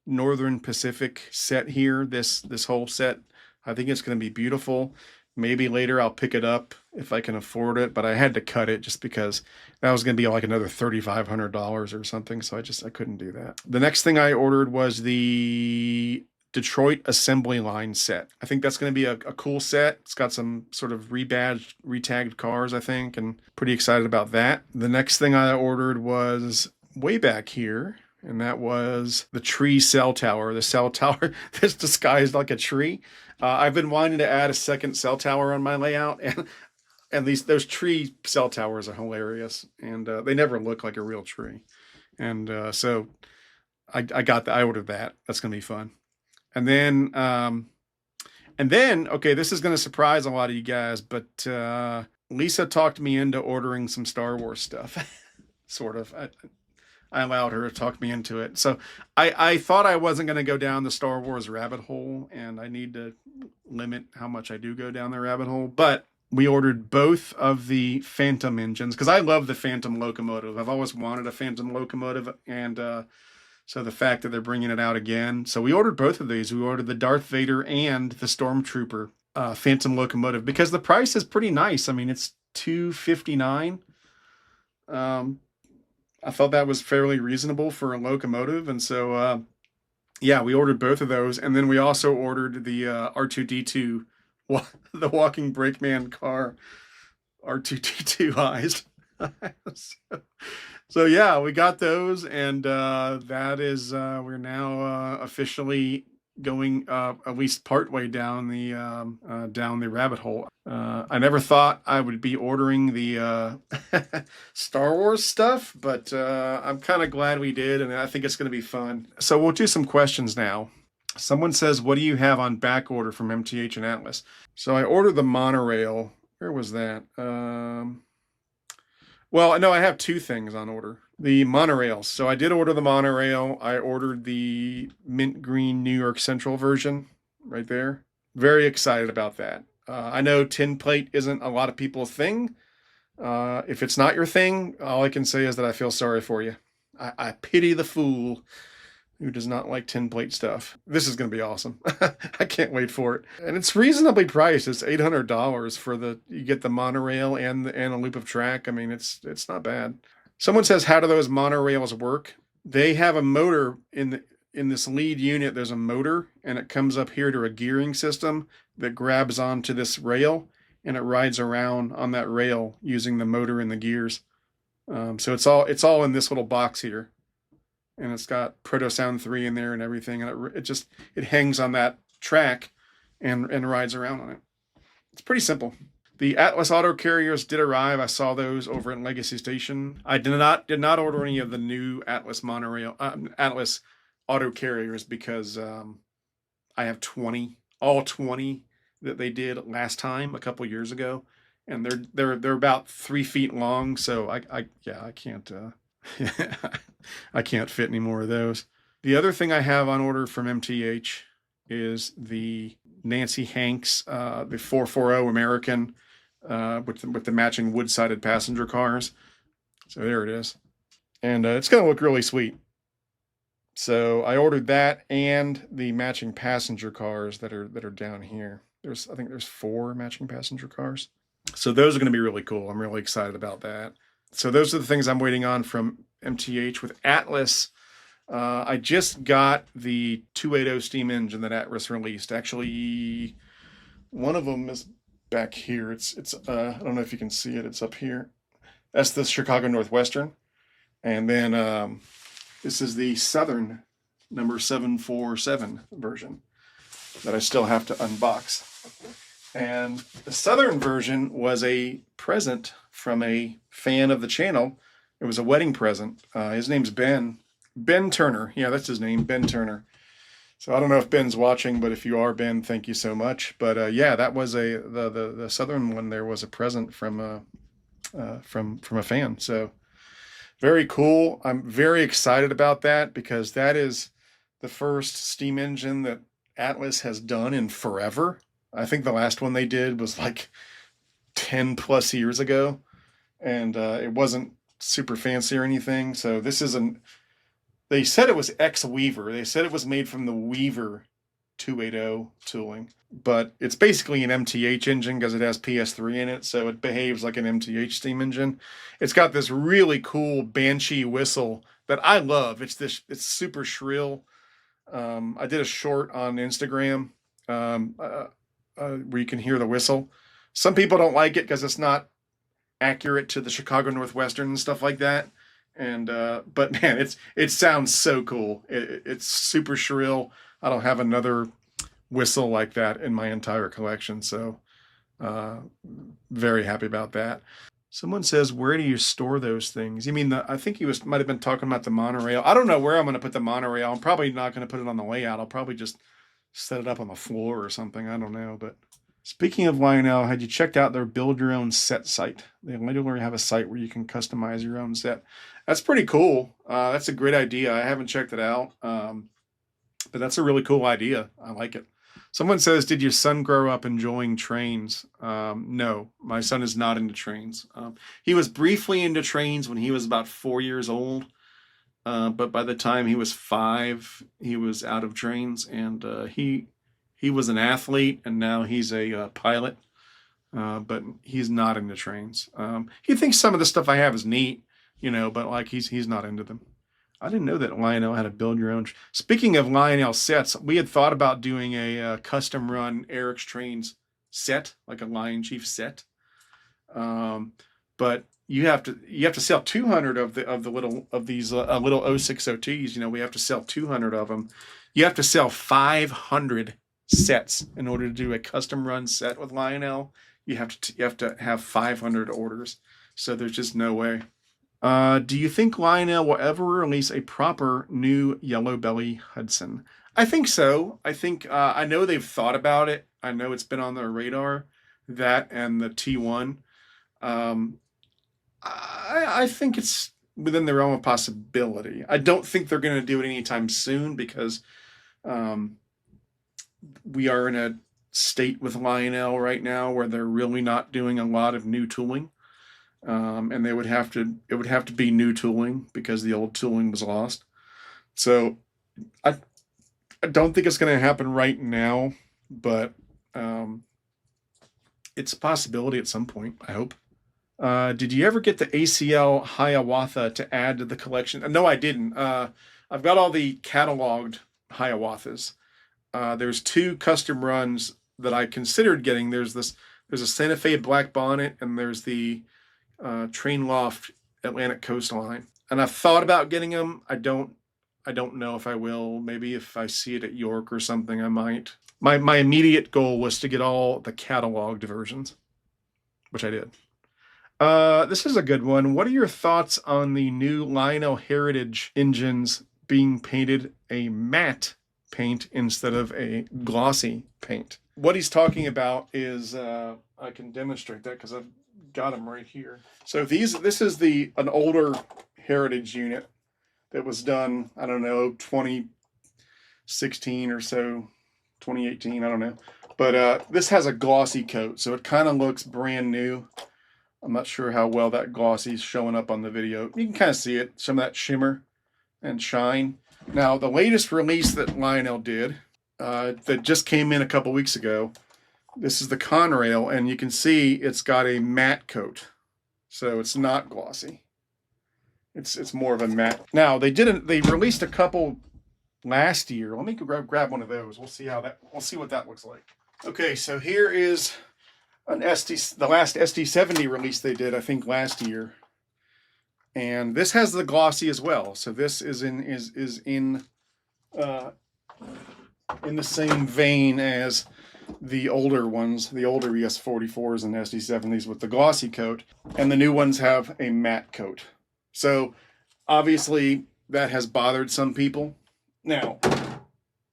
A: Northern Pacific set here, this whole set. I think it's going to be beautiful. Maybe later I'll pick it up if I can afford it, but I had to cut it just because that was going to be like another $3,500 or something. So I couldn't do that. The next thing I ordered was the Detroit assembly line set. I think that's going to be a cool set. It's got some sort of rebadged, retagged cars, I think, and pretty excited about that. The next thing I ordered was way back here, and that was the tree cell tower. The cell tower that's disguised like a tree. I've been wanting to add a second cell tower on my layout, and those tree cell towers are hilarious, and they never look like a real tree. And so I ordered that. That's gonna be fun. And then okay, this is gonna surprise a lot of you guys, but Lisa talked me into ordering some Star Wars stuff. Sort of. I allowed her to talk me into it. So I thought I wasn't going to go down the Star Wars rabbit hole, and I need to limit how much I do go down the rabbit hole. But we ordered both of the Phantom engines because I love the Phantom locomotive. I've always wanted a Phantom locomotive, and so the fact that they're bringing it out again. So we ordered both of these. We ordered the Darth Vader and the Stormtrooper Phantom locomotive because the price is pretty nice. I mean, it's $259. I thought that was fairly reasonable for a locomotive. And so, yeah, we ordered both of those. And then we also ordered the R2-D2, the walking brakeman car, R2-D2ized. So, yeah, we got those. And that is, we're now officially going at least partway down the rabbit hole. I never thought I would be ordering the Star Wars stuff, but I'm kind of glad we did, and I think it's going to be fun. So we'll do some questions now. Someone says, what do you have on back order from MTH and Atlas? So I ordered the monorail. Where was that? Well, no, I have 2 things on order. The monorails. So I did order the monorail. I ordered the mint green New York Central version right there. Very excited about that. I know tin plate isn't a lot of people's thing. If it's not your thing, all I can say is that I feel sorry for you. I pity the fool who does not like tin plate stuff. This is going to be awesome. I can't wait for it. And it's reasonably priced. It's $800 for you get the monorail and a loop of track. I mean, it's not bad. Someone says, how do those monorails work? They have a motor in this lead unit. There's a motor, and it comes up here to a gearing system that grabs onto this rail, and it rides around on that rail using the motor and the gears. So it's all in this little box here, and it's got Proto Sound 3 in there and everything, and it hangs on that track and rides around on it. It's pretty simple. The Atlas auto carriers did arrive. I saw those over at Legacy Station. I did not order any of the new Atlas monorail Atlas auto carriers because I have all 20 that they did last time a couple years ago, and they're about 3 feet long. So I can't I can't fit any more of those. The other thing I have on order from MTH is the Nancy Hanks, the 440 American, with the matching wood-sided passenger cars. So there it is. And it's going to look really sweet. So I ordered that and the matching passenger cars that are down here. I think there's 4 matching passenger cars. So those are going to be really cool. I'm really excited about that. So those are the things I'm waiting on from MTH. With Atlas, I just got the 280 steam engine that Atlas released. Actually, one of them is back here. It's I don't know if you can see it. It's up here. That's the Chicago Northwestern. And then this is the Southern number 747 version that I still have to unbox. And the Southern version was a present from a fan of the channel. It was a wedding present. His name's Ben Turner. Yeah, that's his name, Ben Turner. So I don't know if Ben's watching, but if you are, Ben, thank you so much. But yeah, that was the Southern one. There was a present from a fan. So very cool. I'm very excited about that because that is the first steam engine that Atlas has done in forever. I think the last one they did was like 10 plus years ago, and it wasn't super fancy or anything. So this isn't. They said it was ex-Weaver. They said it was made from the Weaver 280 tooling, but it's basically an MTH engine because it has PS3 in it, so it behaves like an MTH steam engine. It's got this really cool Banshee whistle that I love. It's super shrill. I did a short on Instagram where you can hear the whistle. Some people don't like it because it's not accurate to the Chicago Northwestern and stuff like that. And but man, it sounds so cool. It's super shrill. I don't have another whistle like that in my entire collection, so very happy about that. Someone says, where do you store those things? You mean I think he might have been talking about the monorail. I don't know where I'm going to put the monorail. I'm probably not going to put it on the layout. I'll probably just set it up on the floor or something. I don't know. But speaking of Lionel, had you checked out their build your own set site? They literally have a site where you can customize your own set. That's pretty cool. That's a great idea. I haven't checked it out. But that's a really cool idea. I like it. Someone says, did your son grow up enjoying trains? No, my son is not into trains. He was briefly into trains when he was about 4 years old. But by the time he was 5, he was out of trains. And he was an athlete, and now he's a pilot. But he's not into trains. He thinks some of the stuff I have is neat, but like he's not into them. I didn't know that Lionel had to build your own. Speaking of Lionel sets, we had thought about doing a custom run Eric's Trains set, like a Lion Chief set. But you have to sell 200 of these little 06OTs. We have to sell 200 of them. You have to sell 500 sets in order to do a custom run set with Lionel. You have to have 500 orders. So there's just no way. Do you think Lionel will ever release a proper new Yellow Belly Hudson? I think so. I think I know they've thought about it. I know it's been on their radar, that and the T1. I think it's within the realm of possibility. I don't think they're going to do it anytime soon because we are in a state with Lionel right now where they're really not doing a lot of new tooling. And it would have to be new tooling because the old tooling was lost. So I don't think it's going to happen right now, but it's a possibility at some point, I hope. Did you ever get the ACL Hiawatha to add to the collection? No, I didn't. I've got all the cataloged Hiawathas. There's 2 custom runs that I considered getting. There's a Santa Fe Black Bonnet, and there's the Train Loft Atlantic Coastline. And I've thought about getting them. I don't know if I will. Maybe if I see it at York or something, I might. My immediate goal was to get all the cataloged versions, which I did. This is a good one. What are your thoughts on the new Lionel Heritage engines being painted a matte paint instead of a glossy paint? What he's talking about is, I can demonstrate that because got them right here. So this is an older Heritage unit that was done, I don't know, 2016 or so, 2018, I don't know. But this has a glossy coat, so it kind of looks brand new. I'm not sure how well that glossy is showing up on the video. You can kind of see it, some of that shimmer and shine. Now, the latest release that Lionel did, that just came in a couple weeks ago, this is the Conrail, and you can see it's got a matte coat. So it's not glossy. It's more of a matte. Now, they released a couple last year. Let me grab one of those. We'll see what that looks like. Okay, so here is the last SD70 release they did, I think last year. And this has the glossy as well. So this is in the same vein as the older ones, the older ES44s and SD70s with the glossy coat, and the new ones have a matte coat. So obviously that has bothered some people. Now,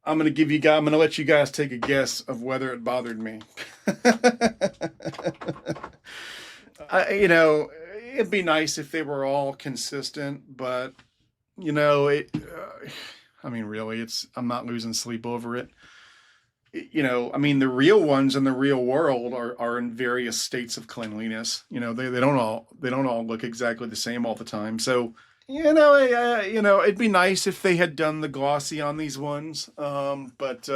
A: I'm going to let you guys take a guess of whether it bothered me. It'd be nice if they were all consistent, but really, I'm not losing sleep over it. The real ones in the real world are in various states of cleanliness. They don't all look exactly the same all the time. So, it'd be nice if they had done the glossy on these ones. But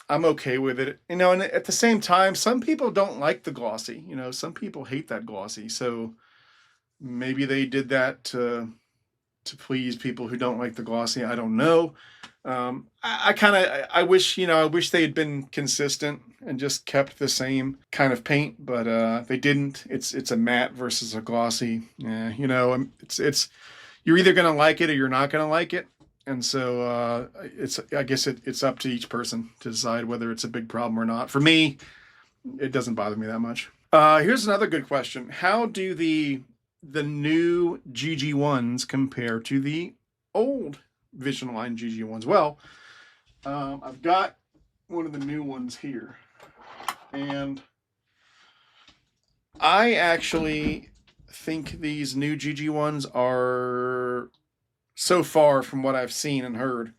A: I'm okay with it. And at the same time, some people don't like the glossy. Some people hate that glossy. So maybe they did that to please people who don't like the glossy. I don't know. I wish they had been consistent and just kept the same kind of paint, but they didn't. It's a matte versus a glossy. Yeah, it's you're either gonna like it or you're not gonna like it, and so I guess it's up to each person to decide whether it's a big problem or not. For me, it doesn't bother me that much. Here's another good question: how do the new GG1s compare to the old Vision Line GG1s? Well, I've got one of the new ones here, and I actually think these new GG1s are, so far from what I've seen and heard,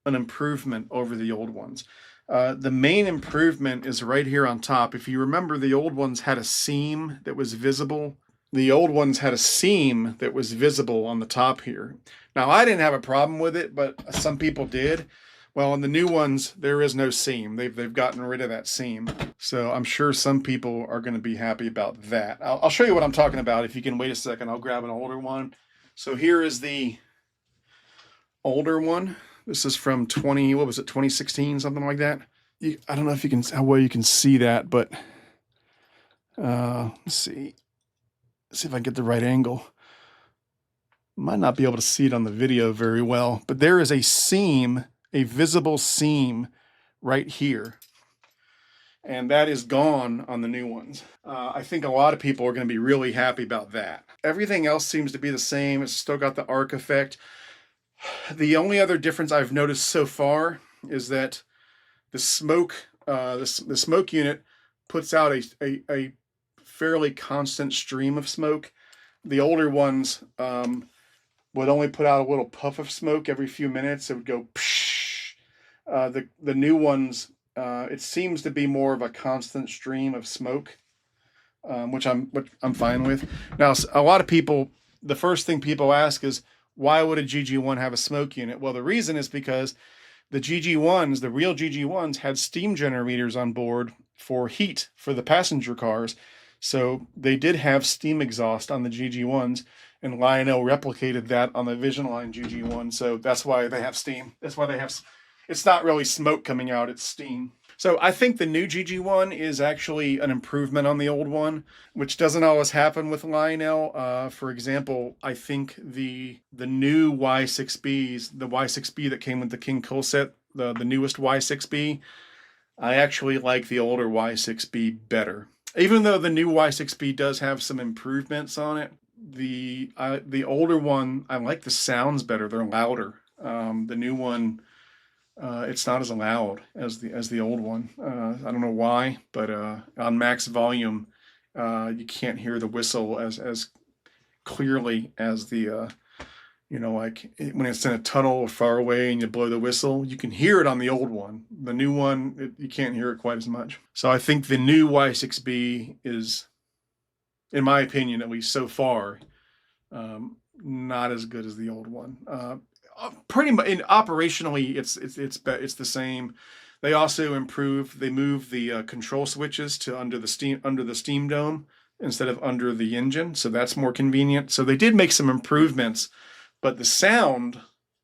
A: an improvement over the old ones. The main improvement is right here on top. If you remember, the old ones had a seam that was visible. The old ones had a seam that was visible on the top here. Now, I didn't have a problem with it, but some people did. Well, in the new ones, there is no seam. They've gotten rid of that seam. So I'm sure some people are going to be happy about that. I'll show you what I'm talking about. If you can wait a second, I'll grab an older one. So here is the older one. This is from 2016, something like that. I don't know how well you can see that, but let's see. See if I can get the right angle. Might not be able to see it on the video very well, but there is a seam, a visible seam right here. And that is gone on the new ones. I think a lot of people are going to be really happy about that. Everything else seems to be the same. It's still got the arc effect. The only other difference I've noticed so far is that the smoke unit puts out a fairly constant stream of smoke. The older ones would only put out a little puff of smoke every few minutes. It would go psh. The new ones, it seems to be more of a constant stream of smoke, which I'm fine with. Now, a lot of people, the first thing people ask is, why would a GG1 have a smoke unit? Well, the reason is because the GG1s, the real GG1s, had steam generators on board for heat for the passenger cars. So they did have steam exhaust on the GG1s, and Lionel replicated that on the Vision Line GG1. So that's why they have steam. That's why it's not really smoke coming out, it's steam. So I think the new GG1 is actually an improvement on the old one, which doesn't always happen with Lionel. For example, I think the new Y6Bs, the Y6B that came with the King Cool set, the newest Y6B, I actually like the older Y6B better. Even though the new Y6B does have some improvements on it, the older one, I like the sounds better. They're louder. The new one, it's not as loud as the old one. I don't know why, but on max volume, You can't hear the whistle as clearly as the like when it's in a tunnel far away and you blow the whistle, you can hear it on the old one. The new one, you can't hear it quite as much. So I think the new Y6B is, in my opinion, at least so far, not as good as the old one. Pretty much, operationally, it's the same. They also improved. They moved the control switches to under the steam dome instead of under the engine, so that's more convenient. So they did make some improvements, but the sounds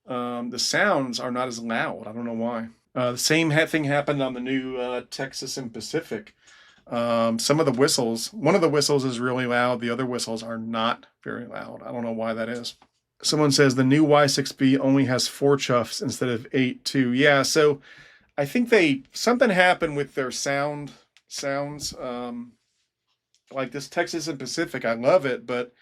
A: are not as loud. I don't know why. The same thing happened on the new Texas and Pacific. Some of the whistles, one of the whistles is really loud. The other whistles are not very loud. I don't know why that is. Someone says the new Y6B only has 4 chuffs instead of 8 too. Yeah, so I think something happened with their sounds. Like this Texas and Pacific, I love it, but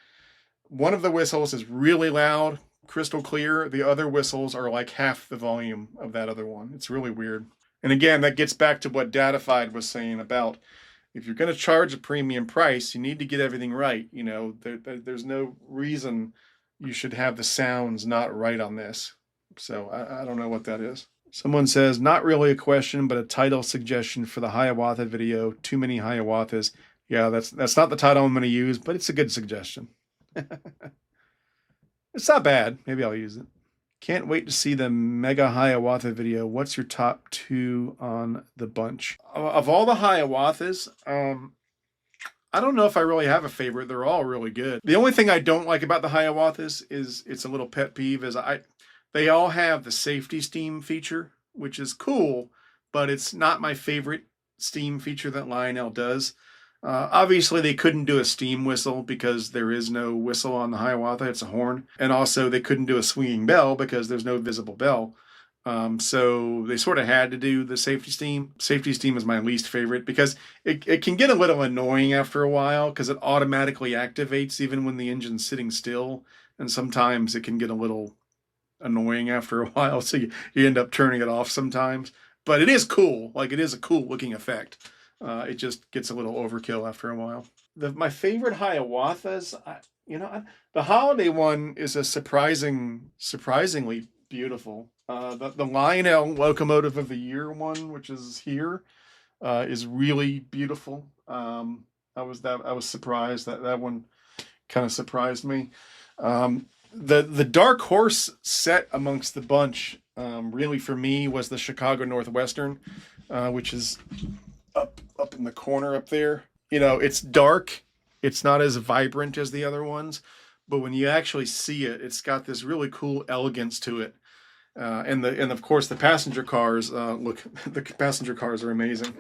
A: one of the whistles is really loud, crystal clear. The other whistles are like half the volume of that other one. It's really weird. And again, that gets back to what Datafied was saying about if you're going to charge a premium price, you need to get everything right. There's no reason you should have the sounds not right on this. So I don't know what that is. Someone says, not really a question, but a title suggestion for the Hiawatha video. Too many Hiawathas. Yeah, that's not the title I'm going to use, but it's a good suggestion. It's not bad. Maybe I'll use it. Can't wait to see the Mega Hiawatha video. What's your top 2 on the bunch? Of all the Hiawathas, I don't know if I really have a favorite. They're all really good. The only thing I don't like about the Hiawathas is it's a little pet peeve is they all have the safety steam feature, which is cool, but it's not my favorite steam feature that Lionel does. Obviously, they couldn't do a steam whistle because there is no whistle on the Hiawatha. It's a horn. And also, they couldn't do a swinging bell because there's no visible bell. So they sort of had to do the safety steam. Safety steam is my least favorite because it can get a little annoying after a while because it automatically activates even when the engine's sitting still. And sometimes it can get a little annoying after a while. So you end up turning it off sometimes. But it is cool. Like, it is a cool looking effect. It just gets a little overkill after a while. My favorite Hiawathas, the holiday one is a surprisingly beautiful. The Lionel Locomotive of the Year one, which is here, is really beautiful. I was surprised that one kind of surprised me. The dark horse set amongst the bunch, really for me, was the Chicago Northwestern, which is up in the corner up there. It's dark. It's not as vibrant as the other ones, but when you actually see it, it's got this really cool elegance to it. And of course the passenger cars, the passenger cars are amazing.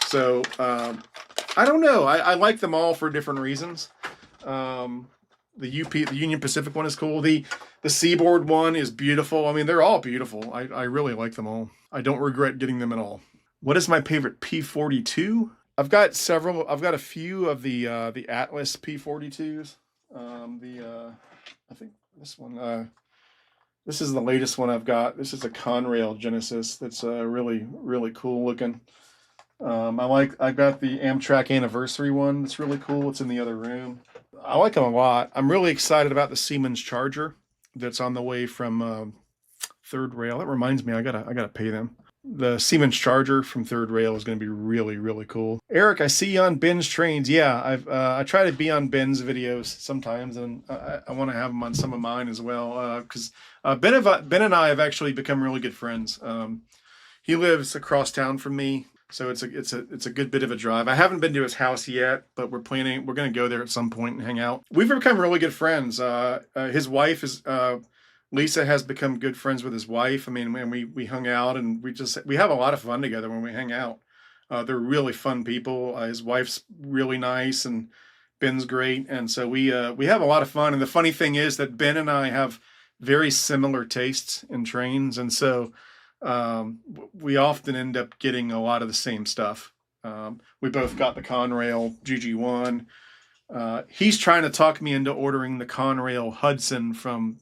A: So I don't know. I like them all for different reasons. The Union Pacific one is cool. The Seaboard one is beautiful. I mean, they're all beautiful. I really like them all. I don't regret getting them at all. What is my favorite P42? I've got several. I've got a few of the Atlas P42s. I think this one. This is the latest one I've got. This is a Conrail Genesis. That's really cool looking. I've got the Amtrak Anniversary one. That's really cool. It's in the other room. I like them a lot. I'm really excited about the Siemens Charger that's on the way from Third Rail. That reminds me, I gotta pay them. The Siemens Charger from Third Rail is going to be really cool. Eric, I see you on Ben's trains. Yeah, I try to be on Ben's videos sometimes, and I want to have him on some of mine as well. Because Ben and I have actually become really good friends. He lives across town from me. So it's a good bit of a drive. I haven't been to his house yet, but we're going to go there at some point and hang out. We've become really good friends. His wife is Lisa has become good friends with his wife. I mean, we hung out and we have a lot of fun together when we hang out. They're really fun people. His wife's really nice, and Ben's great, and so we have a lot of fun. And the funny thing is that Ben and I have very similar tastes in trains, and so we often end up getting a lot of the same stuff. We both got the Conrail GG1. He's trying to talk me into ordering the Conrail Hudson from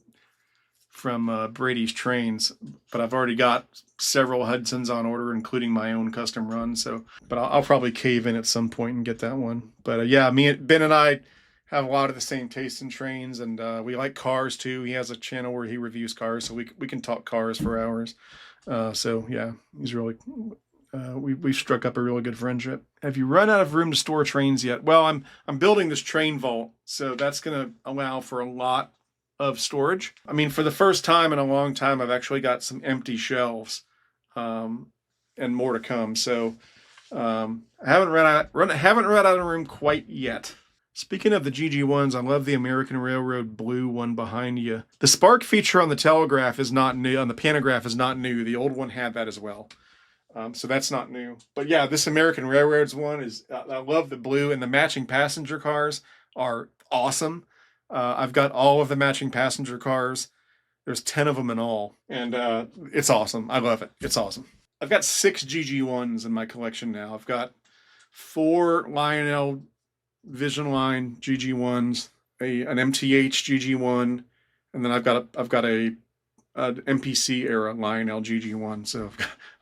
A: Brady's Trains, but I've already got several Hudsons on order, including my own custom run. So, but I'll probably cave in at some point and get that one. But yeah, Ben and I have a lot of the same taste in trains, and we like cars too. He has a channel where he reviews cars, so we can talk cars for hours. So yeah, he's really. We've struck up a really good friendship. Have you run out of room to store trains yet? Well, I'm building this train vault, so that's going to allow for a lot of storage. I mean, for the first time in a long time, I've actually got some empty shelves, and more to come. So I haven't run out of room quite yet. Speaking of the GG1s, I love the American Railroad blue one behind you. The spark feature on the telegraph is not new. On the pantograph is not new. The old one had that as well. So that's not new. But yeah, this American Railroads one is, I love the blue, and the matching passenger cars are awesome. I've got all of the matching passenger cars. There's 10 of them in all. And it's awesome. I love it. It's awesome. I've got 6 GG1s in my collection now. I've got 4 Lionel Vision Line GG1s, an MTH GG1, and then I've got a MPC era Lionel GG1. So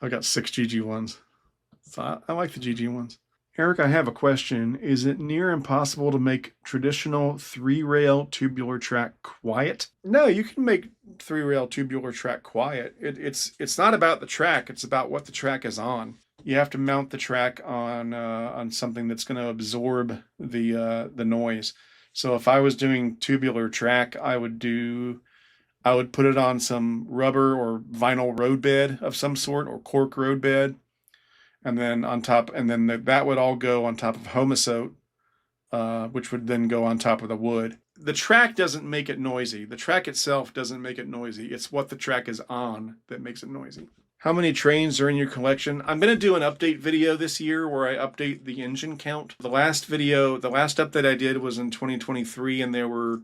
A: I've got 6 GG1s. So I like the GG1s. Eric, I have a question. Is it near impossible to make traditional 3-rail tubular track quiet? No, you can make 3-rail tubular track quiet. It's not about the track. It's about what the track is on. You have to mount the track on something that's going to absorb the noise. So if I was doing tubular track, I would put it on some rubber or vinyl roadbed of some sort, or cork roadbed. And then that would all go on top of homosote, which would then go on top of the wood. The track doesn't make it noisy. The track itself doesn't make it noisy. It's what the track is on that makes it noisy. How many trains are in your collection? I'm going to do an update video this year where I update the engine count. The last update I did was in 2023, and there were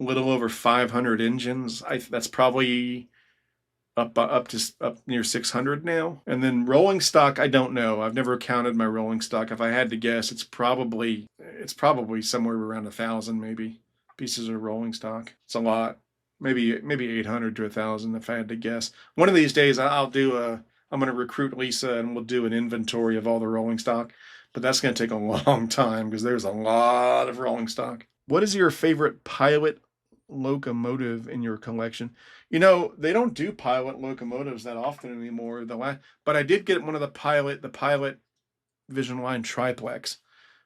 A: a little over 500 engines. That's probably up near 600 now. And then rolling stock, I don't know. I've never counted my rolling stock. If I had to guess, it's probably somewhere around 1,000 maybe pieces of rolling stock. It's a lot. Maybe 800 to 1,000 if I had to guess. One of these days I'm going to recruit Lisa and we'll do an inventory of all the rolling stock. But that's going to take a long time because there's a lot of rolling stock. What is your favorite pilot locomotive in your collection? You know, they don't do pilot locomotives that often anymore. But I did get one of the pilot Vision Line triplex,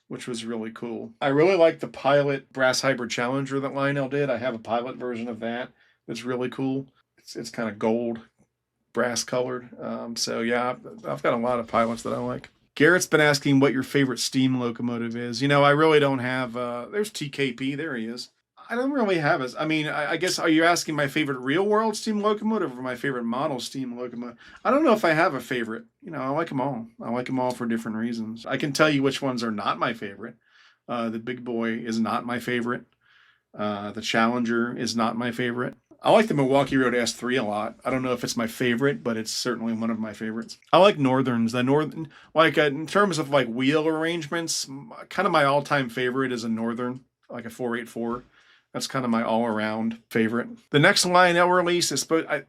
A: which was really cool. I really like the pilot brass hybrid Challenger that Lionel did. I have a pilot version of that. That's really cool. It's kind of gold, brass colored. So yeah, I've got a lot of pilots that I like. Garrett's been asking what your favorite steam locomotive is. You know, I really don't have. There's TKP. There he is. I don't really have it. I mean, I guess, are you asking my favorite real world steam locomotive or my favorite model steam locomotive? I don't know if I have a favorite. You know, I like them all. I like them all for different reasons. I can tell you which ones are not my favorite. The Big Boy is not my favorite. The Challenger is not my favorite. I like the Milwaukee Road S3 a lot. I don't know if it's my favorite, but it's certainly one of my favorites. I like Northerns. In terms of like wheel arrangements, kind of my all-time favorite is a Northern, like a 484. That's kind of my all-around favorite. The next Lionel release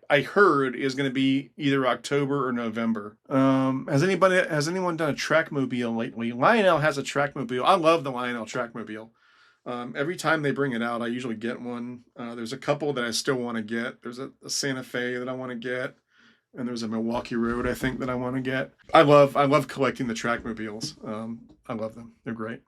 A: I heard is going to be either October or November. Has anyone done a Trackmobile lately? Lionel has a Trackmobile. I love the Lionel Trackmobile. Every time they bring it out, I usually get one. There's a couple that I still want to get. There's a Santa Fe that I want to get, and there's a Milwaukee Road I think that I want to get. I love collecting the Trackmobiles. I love them. They're great.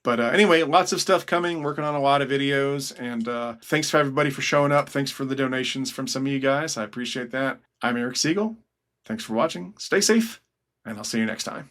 A: But anyway, lots of stuff coming, working on a lot of videos, and thanks for everybody for showing up. Thanks for the donations from some of you guys. I appreciate that. I'm Eric Siegel. Thanks for watching. Stay safe, and I'll see you next time.